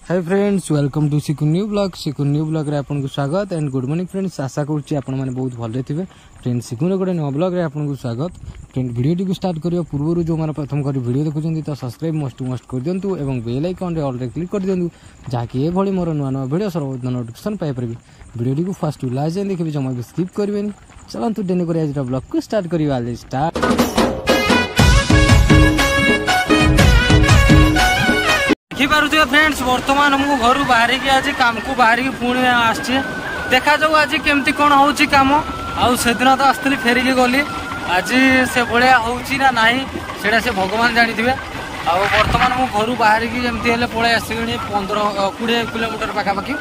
Hi friends, welcome to सिकुन new blog रे आपन को स्वागत एंड गुड मॉर्निंग फ्रेंड्स। आशा करछि आपन माने बहुत भले थिबे। फ्रेंड्स सिकुन रे गोटे न्यू ब्लॉग रे आपन को स्वागत। फ्रेंड वीडियो को स्टार्ट करियो पूर्व जो माने प्रथम करी वीडियो देखुछन्ती तो सब्सक्राइब मस्ट कर दियंतु एवं बेल आइकन रे ऑल रे क्लिक कर दियंतु जाकि ए भली मोर नुवा नुवा वीडियो सर्वप्रथम नोटिफिकेशन पाइ परबी। वीडियो को फर्स्ट टू लास्ट जाय देखबे जमा स्किप करबेनी। चलंतु डेने करी आज ब्लॉग को स्टार्ट करियो। आज स्टार्ट देखिपे फ्रेंड्स, बर्तमान मु घर बाहर की आज काम को बाहर की पुणी आसी देखा जाऊ आज केमती कौन हो कम। आउ से दिन तो आसती फेरिकी गली, आज से भाया होना ना से भगवान जानी थे। आउ बर्तमान मु घर बाहर की जमती हेल्ले पलि आसगली 15-20 किलोमीटर पाखापाखि।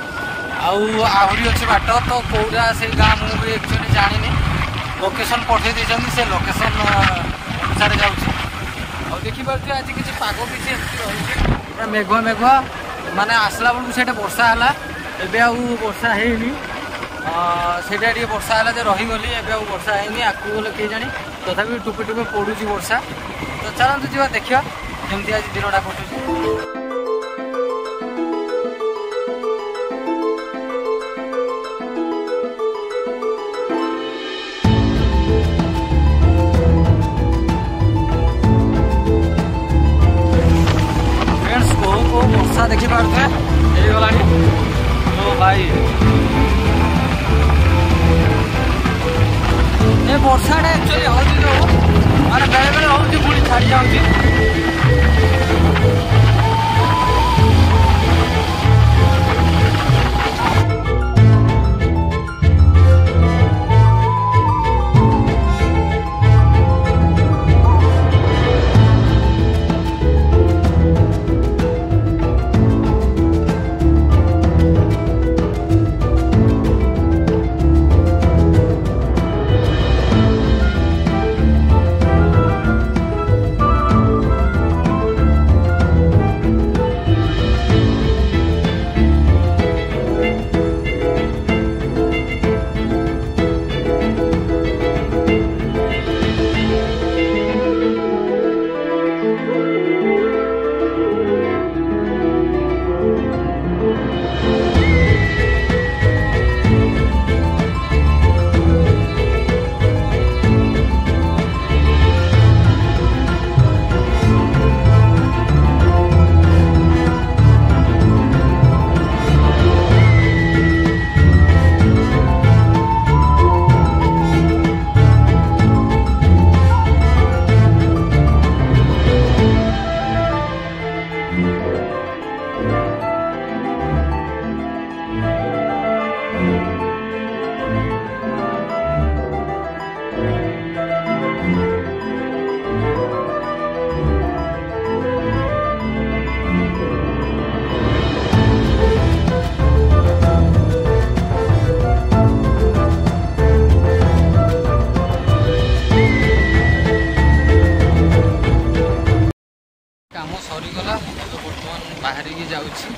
आहरी अच्छे बाट तो कौटा से गाँ मुझे एक्चुअली जानी लोकेशन पठे से लोकेशन अनुसार जाऊँ। देखिपे आज किसी पाग किसी रही मेघुआ मेघुआ माने आसला बेलू से वर्षा है एवं वर्षा है वर्षा है रहीगली एवं वर्षा है आगे गले किए जानी तथापि टुपे टुपे पड़ूची वर्षा। तो चलते जा देखा केमती आज दिनटा कटुची। देखी पारे गला तो भाई ये वर्षा एक्चुअली हो माने बेले बेले हो पुणी छाड़ी जाऊँगी। सरीगला तो बर्तमान बाहर की जाऊँगी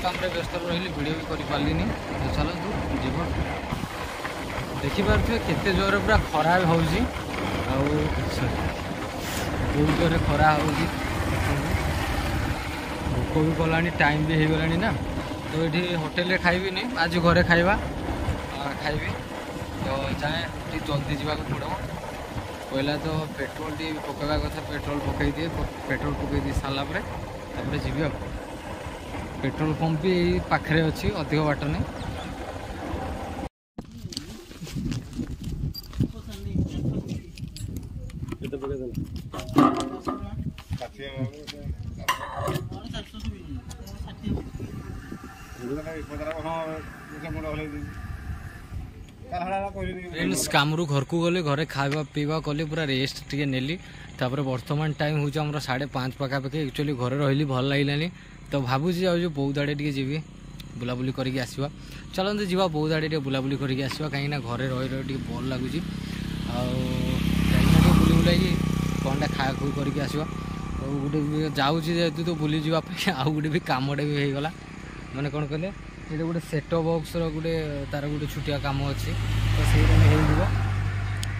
काम व्यस्त रही वीडियो भी कर पार्ली। तो चलतु जीव देखिपे केते जोर पूरा खरा हो बहुत जोर खरा हो भोक भी कला टाइम भी हो गला ना। तो ये होटेल खाइबी आज घरे खाइबा खाइबी तो जाए जल्दी जावाक पड़ो। पहला तो पेट्रोल टी पकड़ा कथा पेट्रोल पकई दिए पेट्रोल पकई दी सारा पर जी पेट्रोल पंप भी पाखे अच्छी अधिक बाट नहीं। फ्रेंड्स काम घर को गले घरे खावा पीवा कली पूरा रेस्ट टे नेली। तापर वर्तमान टाइम हूँ 5:30 पाखापाखि। एक्चुअली घरे रही भल लगे तो भावुची जाऊँ बौद्ध आड़े टे जी बुलाबुली करके आसवा। चलते जावा बौद्ध आड़े बुलाबुली करके आसवा कहीं घरे रही रही भल लगुच बुली बुलाई कौनटा खा खुई करके आसवा। गोटे जाऊँ जेहतु तो बुली जावाई आउ गोटे भी कमटे भी हो गला मैंने कौन कहले ये गोटे सेटअप बॉक्स गोटे तार गोटे छुटिया कम अच्छी तो से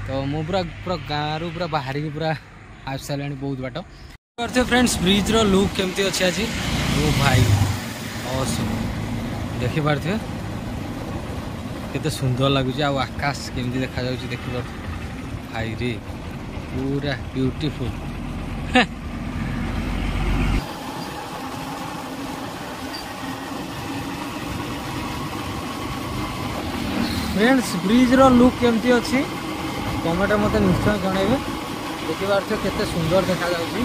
तो मु पूरा पूरा गाँव रू पूरा बाहर की पूरा आस सारे बहुत बाट। फ्रेंड्स ब्रिज रो लुक केमती अच्छी आज ओ भाई ऑसम देखि पारथिबे केते सुंदर लगुच आकाश केमती देखा जाउची देखि पार भाई रे पूरा ब्यूटीफुल फ्रेंड्स ब्रिज रो लुक केमती अच्छी कमेंट मत निश्चय जनइबे देखि पारथिबे केते सुंदर देखा जाउची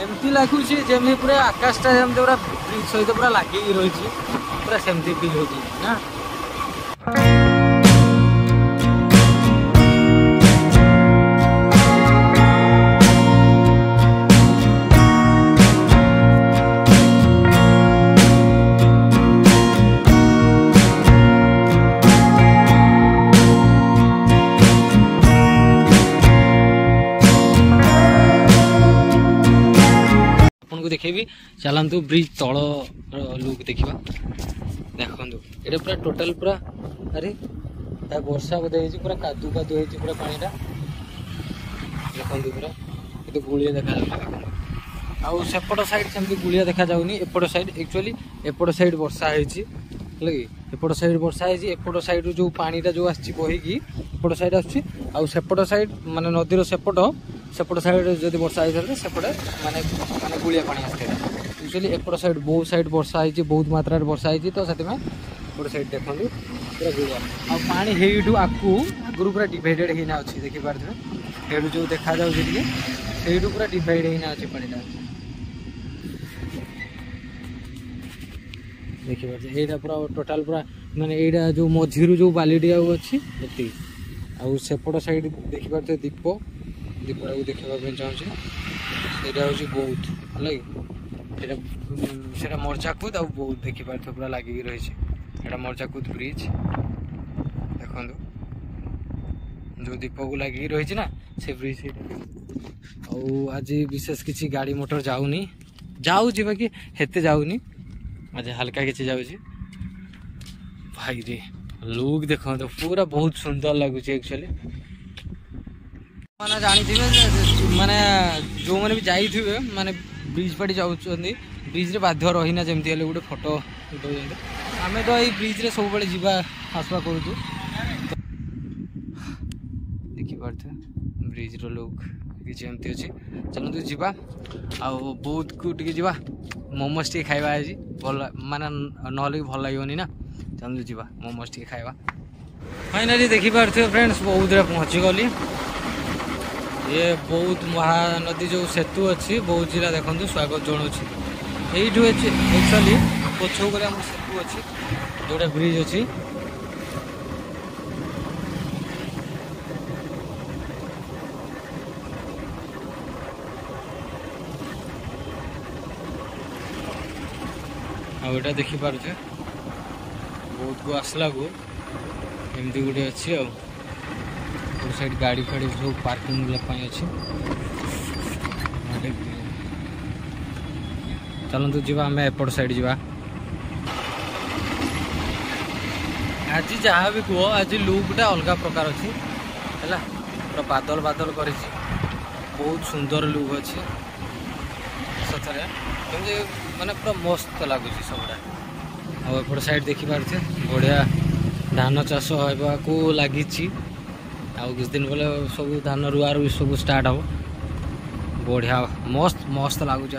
एमती लगुच जमी पूरा आकाशटा जमी पूरा ब्रिज सहित पूरा लगे रही पूरा सेमती फील होची ना देखेबी चलतु ब्रिज तल लुक देखा देखु ये पूरा टोटाल पूरा अरे वर्षा बोधे पूरा कादू कादू हो पूरा पानीटा देखते पूरा ये गुड़िया देखा आउ सेपट साइड सेमती गुड़िया देखा जाऊनी एपट साइड एक्चुअली एपट साइड वर्षा होती है एपट साइड वर्षा है एपट साइड जो पानीटा जो आसी बहीकि एपट साइड आसपट साइड माने नदीर सेपट सेपट साइड जब वर्षा होता है सेपटे माने माने गुड़िया पानी आसता एक्चुअली एपट साइड बहुत साइड वर्षा होती बहुत मात्रा वर्षा होती तो से एपट साइड देखो पूरा गुड़िया आ पानी हेठू आकू आगुरी पूरा डिवाइडेड होना अच्छी देखी पारे हेठू जो देखा जाऊँ पूरा डिवाइड होना अच्छे पानीटा देखिए यहाँ पूरा टोटाल पूरा माने यहाँ जो मझीरू जो बालीडिया अच्छी ये आउ सेपट साइड देखिए दीप दीपटा को देखा चाहिए यहाँ हूँ बहुत है मर्जाकुद आ बहुत देखिपार पूरा लगे रही है मर्जाकुद ब्रिज देखो जो दीप को लगे रही ना से ब्रिज आज विशेष किसी गाड़ी मोटर जाऊनी जाऊँगी बाकी हेते जाऊनी आज हल्का किसी जाऊँगी भाई रे लुक देखो तो पूरा बहुत सुंदर लगुच एक्चुअली मैंने जानी माने जो मैंने भी जाइए माने ब्रिज पाटी जाऊँ ब्रिज रे बाध्य रहीना जमती गोटे फोटो आम तो ये ब्रिज रे सब जावा आसवा करूँ देखिपारे ब्रिज रो लुक किसी एमती अच्छी चलते जावा बहुत को जा मोमोज टे खावा आज भल माने ना भल लगे ना चलते जावा मोमोज टे खावा फाइनाली देखिपारे फ्रेंड्स बहुत पहुँची गली ये बहुत महानदी जो सेतु अच्छी बहुत जिला देखो स्वागत जनाऊँ यू एक्चुअली पछू गले आम सेतु अच्छी जोटा ब्रिज अच्छी आटा देखिपारे बहुत को आसला को एमती गोटे अच्छी साइड गाड़ी फाड़ी सब पार्किंग अच्छी चलतु जी आम एपट साइड जा आज जहाँ भी कह आज लुकटा अलग प्रकार अच्छी है पूरा बादल बादल कर बहुत सुंदर लुक अच्छी सतरे माने पूरा मस्त लगुच सबटा आउट साइड देखिपारे बढ़िया धान चाष होगा को लगी आउ किस दिन बोले सब धान रुआ रुई सब स्टार्ट हो बढ़िया मस्त मस्त लगुच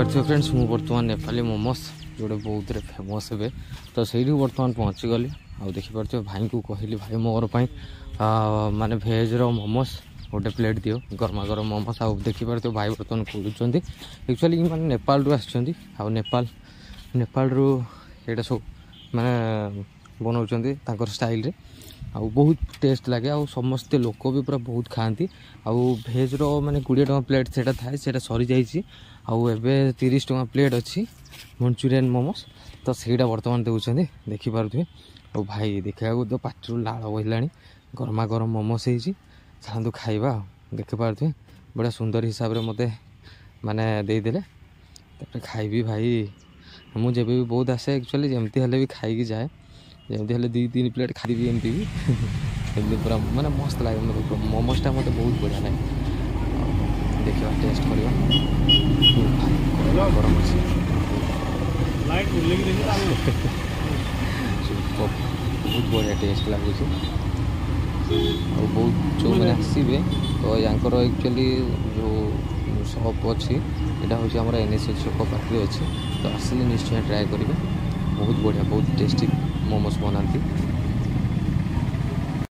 देखिपे फ्रेंड्स मु बर्तमान नेपाली मोमोस जोड़े बहुत फेमस हे तो सही बर्तमान पहुँची गली आ देखिपे भाई को कहली भाई मोर माने भेज मोमोस गोटे प्लेट दियो गरमा गरम मोमोस आ देखिपे भाई बर्तमान खोलुँच एक्चुअली मैंने नेपाल रू नेपाल रू ये सब माने बनाऊँ स्टाइल रे आ बहुत टेस्ट लगे आ समस्ते लोक भी पूरा बहुत खाती आ भेज माने 20 टका प्लेट से थाए से सरी जाइए आबे 30 टका प्लेट अच्छी मंचूरियन मोमोस तो सहीटा बर्तमान देते देखिपे आ भाई देखा तो पाचर लाड़ बहला गरमा गरम मोमोस हो चाहतु खाइबा देखिपे बड़ा सुंदर हिसाब से मत माने देदेले खाइबी भाई मुझे भी बहुत आसे एक्चुअली जमती हेल्ले भी खाई जाए जमती हेल्ले 2-3 प्लेट खाइबी एमती भी एमती पूरा माने मस्त लगे मतलब मोमोसटा मत बहुत बढ़िया लगे देखा टेस्ट करवा गरम अच्छे बहुत बढ़िया टेस्ट लगुच बहुत जो मैंने आसवे तो यहाँ एक्चुअली जो शॉप अच्छी यहाँ हूँ आम NSS छक पाखे अच्छी तो आसिले निश्चय ट्राए करेंगे बहुत बढ़िया बहुत टेस्टी मोमोस बनाती।